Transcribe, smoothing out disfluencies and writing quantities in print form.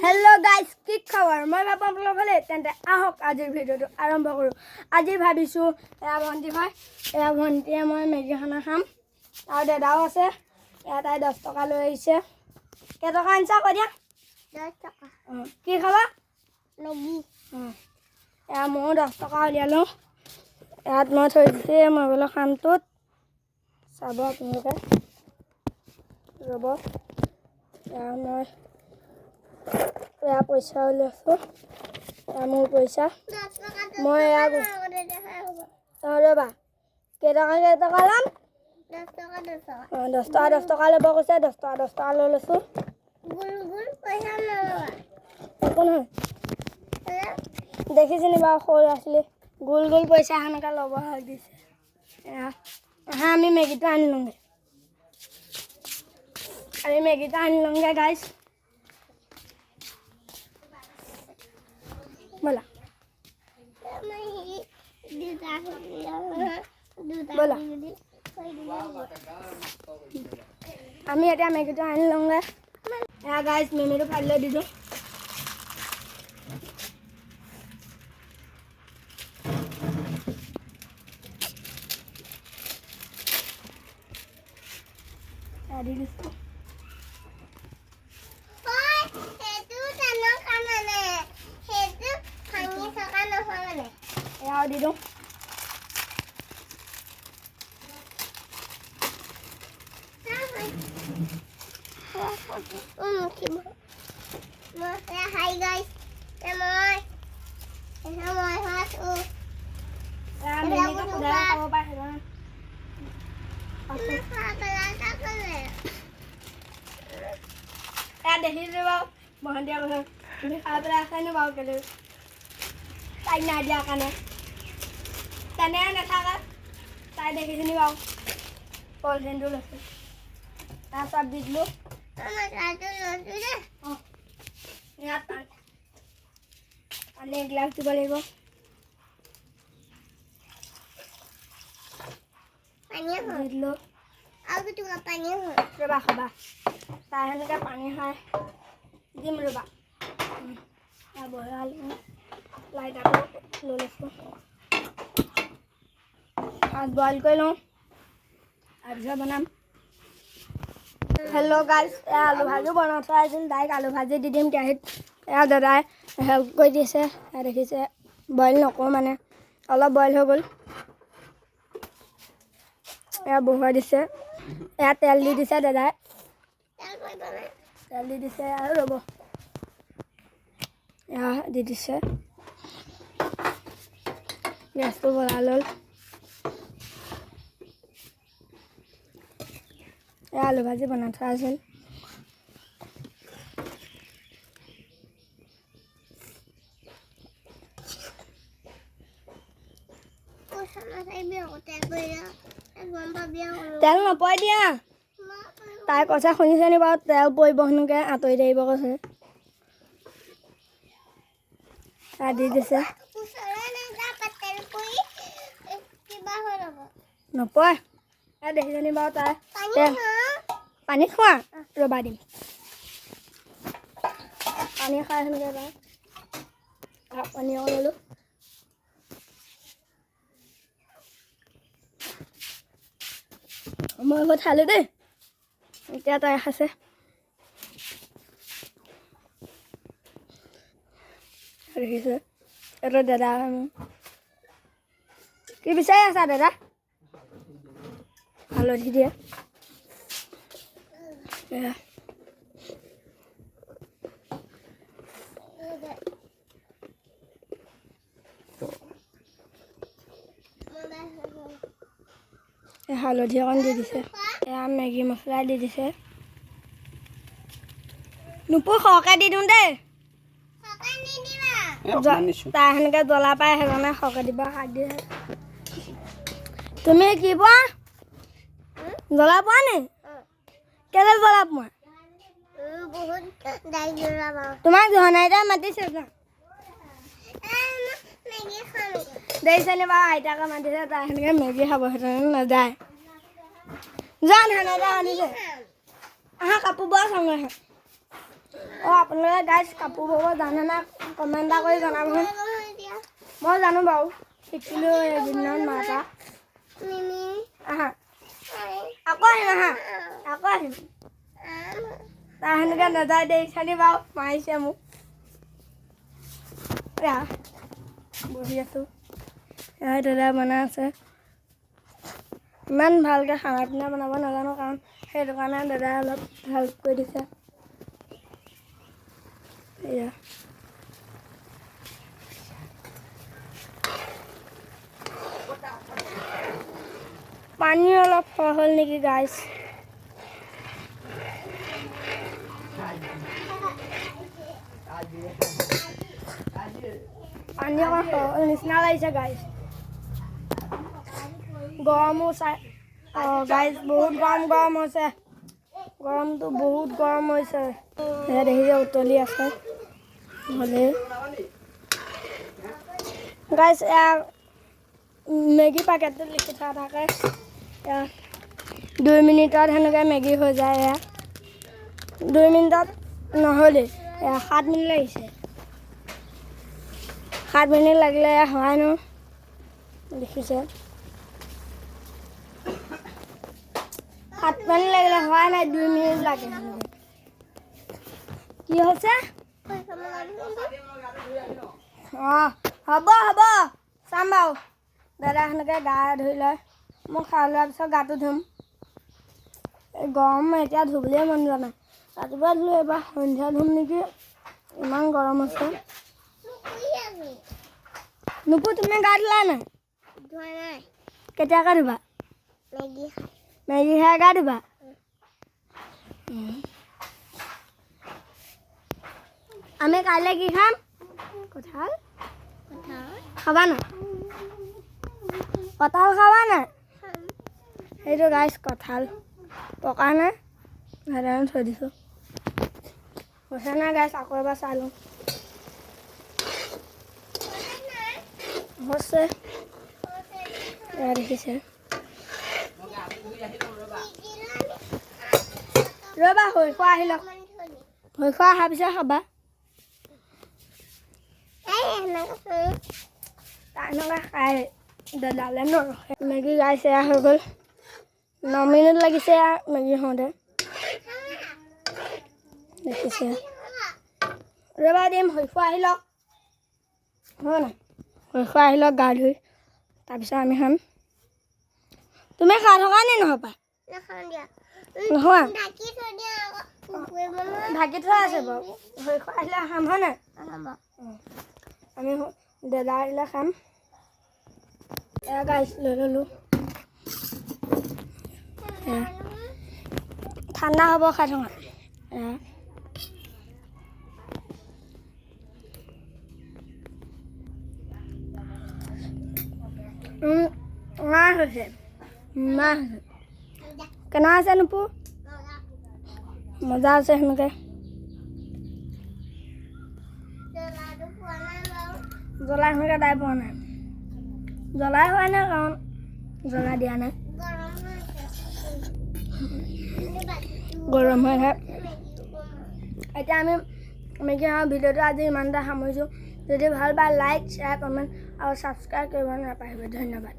Hello guys কি খবৰ মই বাবা আপোনালোক হলে তেন্তে আহক আজিৰ ভিডিওটো আৰম্ভ কৰো আজি ভাবিছো এয়া ভন্টি হয় এয়া ভন্টিয়ে মই মেগি খানা খাম আৰু দাদাও আছে এয়া তাই 10 টকা লৈ আহিছে কেই টকা আনছা কৈ দিয়া 10 টকা কি খাবা মেগি এয়া মই 10 টকা উলিয়ালো ইয়াত মই থৈ দিছে মই বোলো খামটোত চাব আপোনালোকে ৰব এয়া মই पैसा उलियाइছো মোৰ পইচা মই ৰবা কেইটকা ল'ম 10 টকা ল'ব কৈছে 10 টকা লৈ লৈছো গুল পইচা নলবা একো নহয় দেখিছিনি বাৰু সৰু আছিলে গুল পইচা হানকা ল'ব হৈ দিছে আমি মেগিটো আনি লওঁগে গাইছ बोला बोला আমি এতিয়া মেগিটো আনি লওঁগে এয়া গাইছ মেমিটো ফালি দি দিওঁ দি দিছোঁ এয়া দি দিওঁ Hi guys, Emoy. Emoy, what? দেখিছে বাৰু মহন্তীয়া কথা তুমি খাই পেলাই আছানো বাৰু কেলৈ তাইক নাই দিয়া কাৰণে তেনে নাথাকা তাই দেখিছিনি বাৰু পলিথিনটো লৈছে তাৰ চব দি দিলোঁ ইয়াত পানী এগিলাচ দিব লাগিব দি দিলোঁ ৰবা খাবা তাই সেনেকৈ পানী খাই দিম ৰবা বহাল লাইটাৰটো লৈ লৈছোঁ ভাত বইল কৰি লওঁ তাৰপিছত বনাম হেল্ল' গাইছ এয়া আলু ভাজি বনাই থোৱা আছিল ডাইৰেক্ট আলু ভাজি দি দিম কেৰাহীত এয়া দাদাই হেল্প কৰি দিছে এয়া দেখিছে বইল নকৰোঁ মানে অলপ বইল হৈ গ'ল এয়া বহুৱাই দিছে এয়া তেল দি দিছে দাদাই তেল দি দিছে আৰু ৰ'ব এয়া দি দিছে গেছটো বঢ়াই ল'ল এয়া আলু ভাজি বনাই থোৱা আছিল তেল নপৰে দিয়া তাই কৈছে শুনিছে নি বাৰু তেল পৰিব সেনেকৈ আঁতৰি থাকিব কৈছে তাই দি দিছে নপৰে এয়া দেখিছেনি বাৰু তাই তেল পানী খোৱা ৰবা দিম পানী খাই সেনেকৈ তাই পানী অকণ ল'লোঁ মই ঘৰত খালোঁ দেই এতিয়া তাই খাইছে দেখিছে এইটো দাদা কি বিচাৰি আছা দাদা হালধি দিয়ে হালধি অকণ দি দিছে এয়া মেগী মছলা দি দিছে নুপুৰ সৰহকৈ দি দিওঁ দেই তাই সেনেকৈ জ্বলা পাই সেইকাৰণে সৰহকৈ দিব শাক দিয়ে তুমি কি পোৱা জ্বলা পোৱা নি কেলৈ জ্বলা পোৱা তোমাক জনাইটা মাতিছে দেখিছে নি বাৰু আইতাকে মাতিছে তাই সেনেকৈ মেগী খাব সেইকাৰণে নাযায় যান সেনেকৈ আনিছে আহা কাপোৰ বোৱা চাওঁ আহা অঁ আপোনালোকে গাইজ কাপোৰ ব'ব জানে না কমেণ্ট এটা কৰি জনাবচোন মই জানো বাৰু শিকিলোঁ এইকেইদিনত মাতা মিমি আহা আকৌ আহিম আহা আকৌ আহিম তাৰ সেনেকৈ নাযায় দেই চালি বাৰু মাৰিছে মোক এয়া বহি আছোঁ এয়া দাদা বনাই আছে ইমান ভালকৈ খানা পিনা বনাব নাজানো কাৰণ সেইটো কাৰণে দাদাই অলপ হেল্প কৰি দিছে এয়া পানী অলপ সৰহ হ'ল নেকি গাইজ পানী অকণ সৰহ হ'ল নিচিনা লাগিছে গাইজ গৰমো চাই অঁ গাইজ বহুত গৰম হৈছে গৰমটো বহুত গৰম হৈছে এয়া দেখিছে উতলি আছে ভালেই গাইজ এয়া মেগী পেকেটটো লিখি থোৱা থাকে এয়া 2 মিনিটত সেনেকৈ মেগী হৈ যায় এয়া 2 মিনিটত নহ'লেই এয়া 7 মিনিট লাগিছে 7 মিনিট লাগিলে এয়া হোৱাই ন দেখিছে 7 মিনিট লাগিলে হোৱাই নাই 2 মিনিট লাগে সেনেকৈ কি হৈছে অঁ হ'ব চাম বাৰু দাদা সেনেকৈ গা ধুই লয় মই খাই লোৱাৰ পিছত গাটো ধুম এই গৰম এতিয়া ধুবলৈ মন যোৱা নাই ৰাতিপুৱা ধুলোঁ এবাৰ সন্ধিয়া ধুম নেকি ইমান গৰম হৈছে নুপু তুমি গা ধুলা নাই কেতিয়াকৈ ধুবা মেগী খাই গা ধুবা আমি কাইলৈ কি খাম কঁঠাল খাবা নাই কঁঠাল খাবা নাই সেইটো গাইজ কঁঠাল পকা নাই সাধাৰণ থৈ দিছোঁ হৈছে নাই গাইজ আকৌ এবাৰ চাই লওঁ হৈছে এয়া দেখিছে ৰ'বা হৈ খোৱা আহি লওক হৈ খোৱা অহাৰ পিছত খাবা এনেকৈ খাই দাদালে নৰখে মেগী গাইছ এয়া হৈ গ'ল 9 মিনিট লাগিছে এয়া মেগী হওঁতে দেখিছে ৰ'বা দিম হৈ খোৱা আহি লওক হয় নাই হৈ খোৱা আহি লওক গা ধুই তাৰপিছত আমি খাম তুমি খাই থকা নি নহ'বা নহয় ঢাকি থোৱা আছে বাৰু হৈ খোৱা আহিলে খাম হয় নাই আমি দাদা আহিলে খাম এয়া গাইছ লৈ ল'লোঁ ঠাণ্ডা হ'ব খাই থকা এয়া মাছ হৈছে কেনেকুৱা আছে নুপু মজা আছে সেনেকৈ জ্বলা সেনেকৈ দাই পোৱা নাই জ্বলাই হোৱা নাই কাৰণ জ্বলা দিয়া নাই গৰম হৈ থাকে এতিয়া আমি মেগী খাওঁ ভিডিঅ'টো আজি ইমানটা সামৰিছোঁ যদি ভাল পায় লাইক শ্বেয়াৰ কমেণ্ট আৰু ছাবস্ক্ৰাইব কৰিব নাপাহৰিব ধন্যবাদ